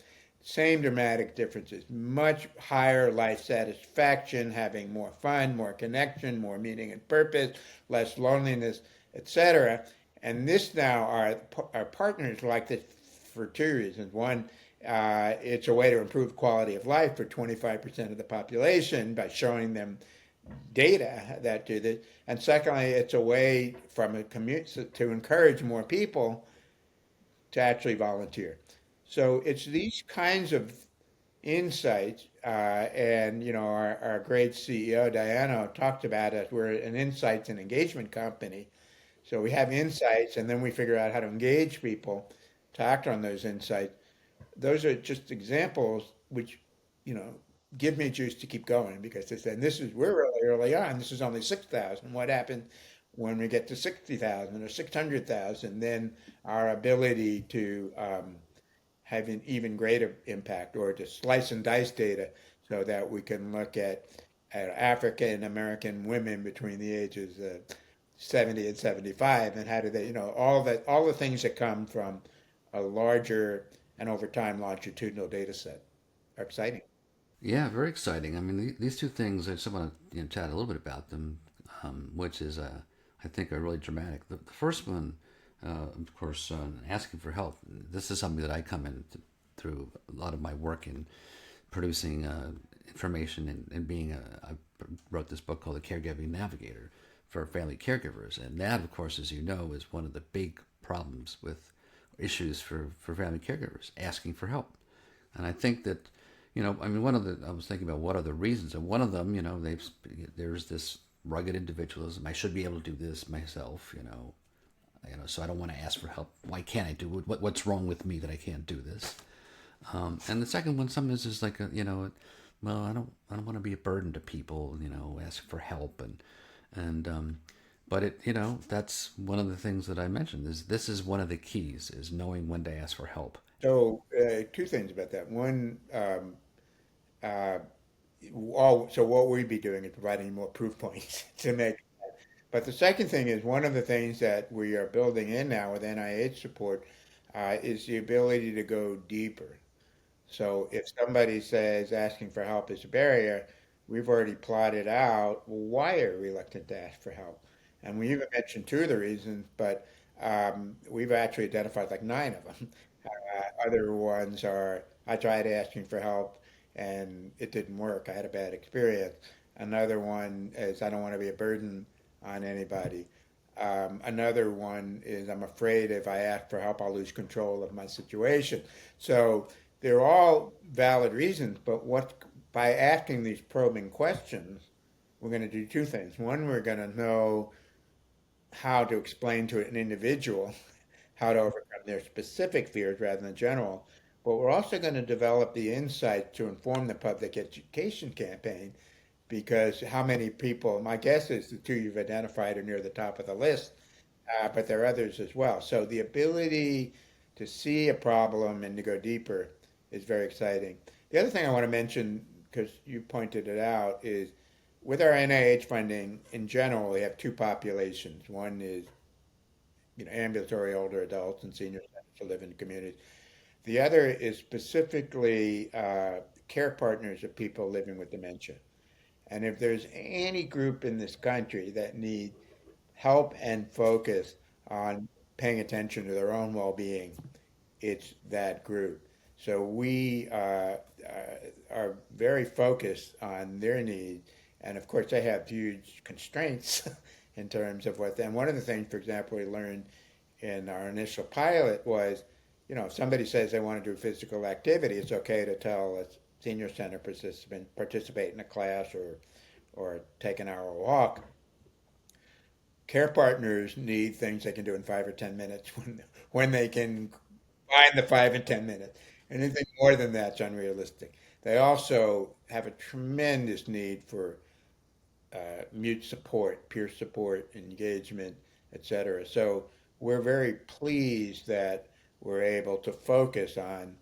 Same dramatic differences, much higher life satisfaction, having more fun, more connection, more meaning and purpose, less loneliness, etc. And this now, our partners like this for two reasons. One, it's a way to improve quality of life for 25% of the population by showing them data that do this. And secondly, it's a way from a community to encourage more people to actually volunteer. So it's these kinds of insights, and our great CEO Diana talked about it. We're an insights and engagement company, so we have insights, and then we figure out how to engage people to act on those insights. Those are just examples which, you know, give me juice to keep going because they said we're really early on. This is only 6,000. What happens when we get to 60,000 or 600,000? Then our ability to have an even greater impact, or to slice and dice data so that we can look at African American women between the ages of 70 and 75, and how do they, all the things that come from a larger and over time longitudinal data set are exciting. Yeah, very exciting. I mean, these two things, I just want to chat a little bit about them, which is, I think, are really dramatic. The first one, of course, asking for help. This is something that I come in through a lot of my work in producing information and being I wrote this book called The Caregiving Navigator for family caregivers. And that, of course, as you know, is one of the big problems with issues for family caregivers, asking for help. And I think that, I mean, I was thinking about what are the reasons, and one of them, there's this rugged individualism. I should be able to do this myself, so I don't want to ask for help. Why can't I do it? What's wrong with me that I can't do this? And the second one sometimes is like well, I don't want to be a burden to people, ask for help and but that's one of the things that I mentioned is this is one of the keys is knowing when to ask for help. So, two things about that. One, uh, so what we'd be doing is providing more proof points to make. But the second thing is one of the things that we are building in now with NIH support is the ability to go deeper. So if somebody says asking for help is a barrier, we've already plotted out, well, why are you reluctant to ask for help? And we even mentioned two of the reasons, but we've actually identified like nine of them. Other ones are I tried asking for help and it didn't work. I had a bad experience. Another one is I don't want to be a burden on anybody. Another one is I'm afraid if I ask for help, I'll lose control of my situation. So they're all valid reasons, but by asking these probing questions, we're going to do two things. One, we're going to know how to explain to an individual how to overcome their specific fears rather than general. But we're also going to develop the insight to inform the public education campaign because how many people, my guess is the two you've identified are near the top of the list, but there are others as well. So the ability to see a problem and to go deeper is very exciting. The other thing I want to mention, because you pointed it out, is with our NIH funding in general, we have two populations. One is ambulatory older adults and seniors who live in communities. The other is specifically care partners of people living with dementia. And if there's any group in this country that need help and focus on paying attention to their own well-being, it's that group. So we are very focused on their needs. And of course, they have huge constraints in terms of what. And one of the things, for example, we learned in our initial pilot was, if somebody says they want to do physical activity, it's okay to tell a senior center participant participate in a class or take an hour walk. Care partners need things they can do in 5 or 10 minutes when they can find the 5 and 10 minutes. Anything more than that's unrealistic. They also have a tremendous need for mute support, peer support, engagement, etc. So we're very pleased that we're able to focus on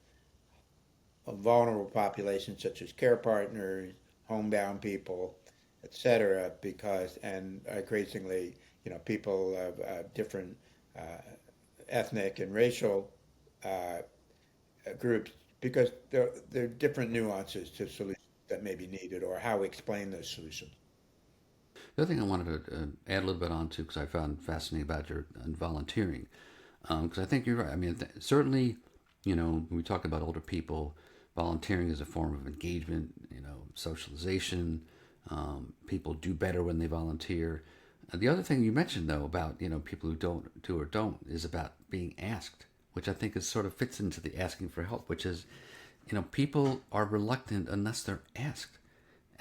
a vulnerable population such as care partners, homebound people, etc. Because and increasingly, people of different uh, ethnic and racial uh, groups because there are different nuances to solutions that may be needed or how we explain those solutions. The other thing I wanted to add a little bit on to, because I found fascinating about your volunteering, because I think you're right. I mean, certainly, when we talk about older people, volunteering is a form of engagement, socialization. People do better when they volunteer. The other thing you mentioned, though, about people who don't do or don't is about being asked, which I think is sort of fits into the asking for help, which is, people are reluctant unless they're asked.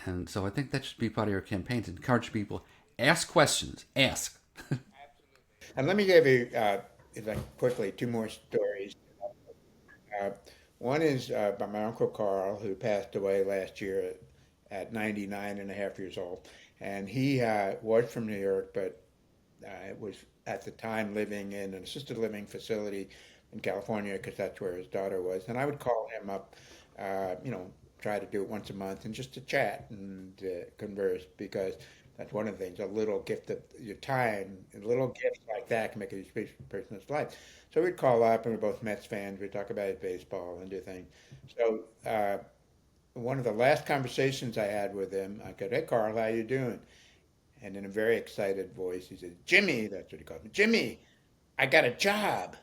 And so I think that should be part of your campaign to encourage people ask questions, ask. And let me give you, if I quickly, two more stories. Uh, One is by my Uncle Carl, who passed away last year at 99 and a half years old. And he was from New York, but was at the time living in an assisted living facility in California because that's where his daughter was. And I would call him up, try to do it once a month and just to chat and converse because that's one of the things, a little gift of your time, a little gift like that can make a huge person's life. So we'd call up and we're both Mets fans. We'd talk about his baseball and do things. So one of the last conversations I had with him, I said, "Hey, Carl, how you doing?" And in a very excited voice, he said, "Jimmy," that's what he called me, "Jimmy, I got a job."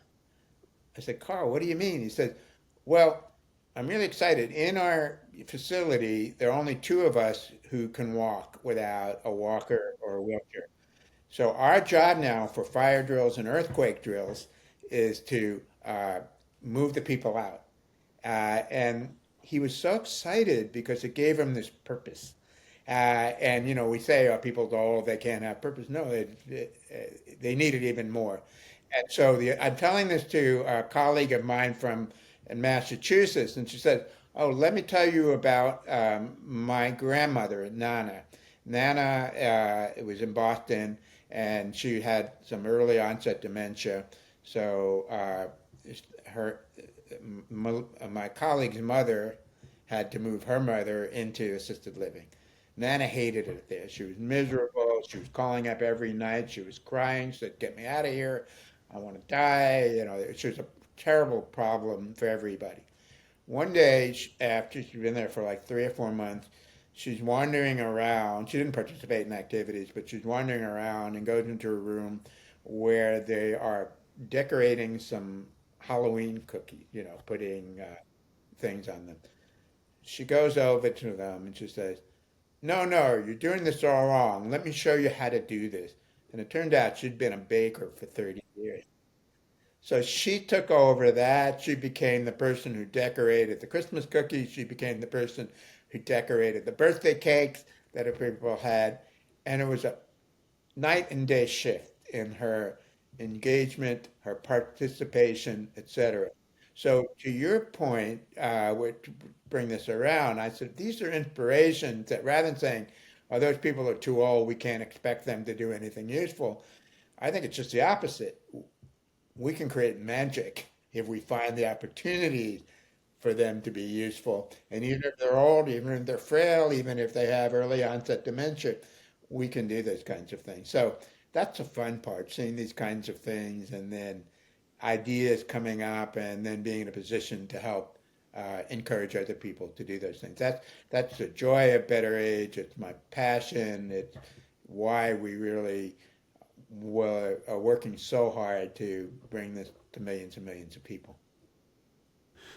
I said, "Carl, what do you mean?" He said, "Well, I'm really excited. In our facility, there are only two of us who can walk without a walker or a wheelchair. So our job now for fire drills and earthquake drills is to move the people out." And he was so excited because it gave him this purpose. And, we say, oh, people go, oh, they can't have purpose. No, they need it even more. And so I'm telling this to a colleague of mine from in Massachusetts, and she said, oh, let me tell you about my grandmother, Nana. Nana was in Boston, and she had some early onset dementia. So her, my colleague's mother had to move her mother into assisted living. Nana hated it there. She was miserable. She was calling up every night. She was crying. She said, "Get me out of here. I want to die." She was a terrible problem for everybody. One day, after she'd been there for like 3 or 4 months, she's wandering around. She didn't participate in activities, but she's wandering around and goes into a room where they are decorating some Halloween cookies, putting things on them. She goes over to them and she says, "No, no, you're doing this all wrong. Let me show you how to do this." And it turned out she'd been a baker for 30 years. So she took over that. She became the person who decorated the Christmas cookies. She became the person who decorated the birthday cakes that people had. And it was a night and day shift in her engagement, her participation, etc. So to your point, to bring this around, I said these are inspirations that rather than saying, "Oh, those people are too old, we can't expect them to do anything useful," I think it's just the opposite. We can create magic if we find the opportunities for them to be useful. And even if they're old, even if they're frail, even if they have early onset dementia, we can do those kinds of things. So that's the fun part, seeing these kinds of things and then ideas coming up and then being in a position to help encourage other people to do those things. That's the joy of Better Age. It's my passion. It's why we really are working so hard to bring this to millions and millions of people.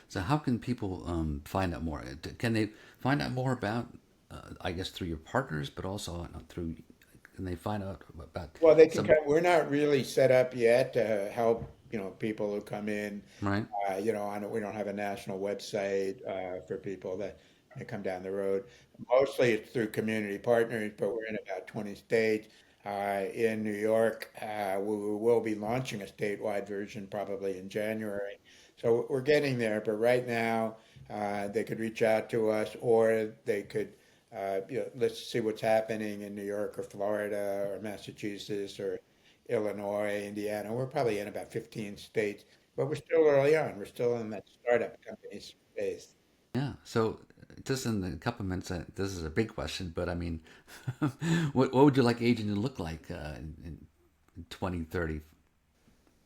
So how can people find out more? Can they find out more about, I guess, through your partners, but also through, can they find out about Well, they can some, come. We're not really set up yet to help, people who come in. right? We don't have a national website for people that come down the road. Mostly it's through community partners, but we're in about 20 states. In New York, we will be launching a statewide version probably in January. So we're getting there, but right now they could reach out to us or they could, let's see what's happening in New York or Florida or Massachusetts or Illinois, Indiana. We're probably in about 15 states, but we're still early on. We're still in that startup company space. Yeah. So just in a couple of minutes, this is a big question, but I mean, what would you like aging to look like in 20, 30,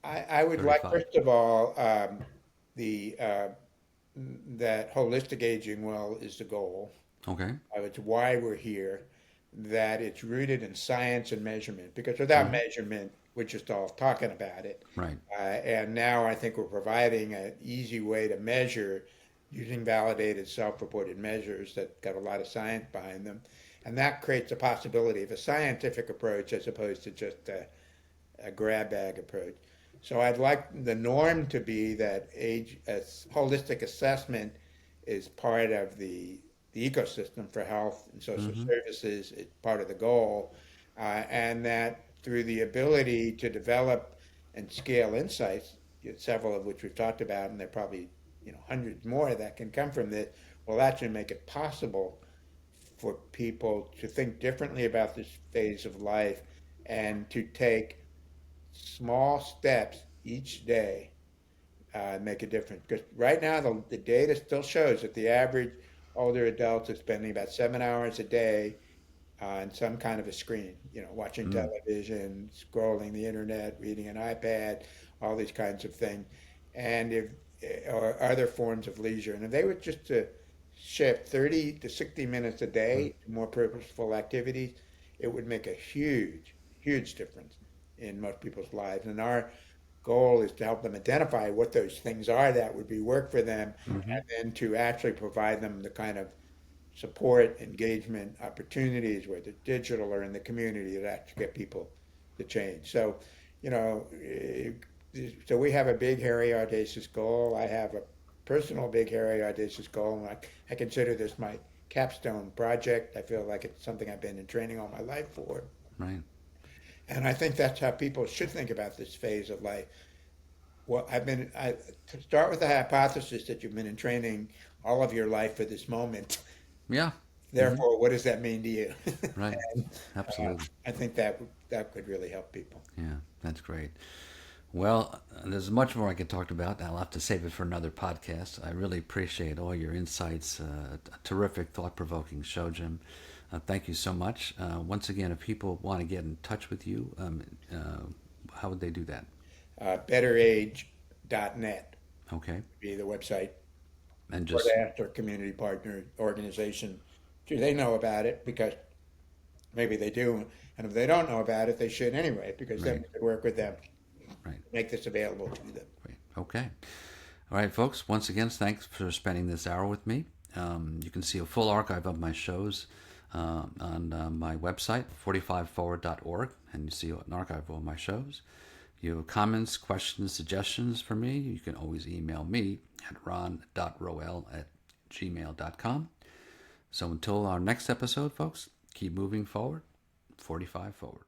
I would like, 35? first of all, the that holistic aging well is the goal. Okay. It's why we're here, that it's rooted in science and measurement, because without Hmm. measurement, we're just all talking about it. Right. And now I think we're providing an easy way to measure using validated self-reported measures that got a lot of science behind them. And that creates a possibility of a scientific approach as opposed to just a grab bag approach. So I'd like the norm to be that holistic assessment is part of the ecosystem for health and social Hmm. services. It's part of the goal, and that through the ability to develop and scale insights, several of which we've talked about, and there are probably hundreds more that can come from this, will actually make it possible for people to think differently about this phase of life and to take small steps each day make a difference. Because right now, the data still shows that the average older adult is spending about 7 hours a day on some kind of a screen, watching Mm. television, scrolling the internet, reading an iPad, all these kinds of things. And or other forms of leisure. And if they were just to shift 30 to 60 minutes a Mm. day to more purposeful activities, it would make a huge, huge difference in most people's lives. And our goal is to help them identify what those things are that would be work for them, Hmm. and then to actually provide them the kind of support, engagement, opportunities, whether digital or in the community, that actually get people to change. So, you know, so we have a big, hairy, audacious goal. I have a personal, big, hairy, audacious goal, and I consider this my capstone project. I feel like it's something I've been in training all my life for. Right. And I think that's how people should think about this phase of life. Well, I start with the hypothesis that you've been in training all of your life for this moment. Yeah. Hmm. Therefore, what does that mean to you? Right. And Absolutely. I think that could really help people. Yeah. That's great. Well, there's much more I could talk about. I'll have to save it for another podcast. I really appreciate all your insights. A terrific, thought-provoking show, Jim. Thank you so much. Once again, if people want to get in touch with you, how would they do that? BetterAge.net Okay. would be the website. And Or just, ask their community partner organization, do they know about it? Because maybe they do. And if they don't know about it, they should anyway, because then right, we could work with them, right, make this available to them. right. Okay. All right, folks. Once again, thanks for spending this hour with me. You can see a full archive of my shows on my website, 45forward.org, and you see an archive of all my shows. You have comments, questions, suggestions for me, you can always email me at ron.roel@gmail.com. So until our next episode, folks, keep moving forward, 45 forward.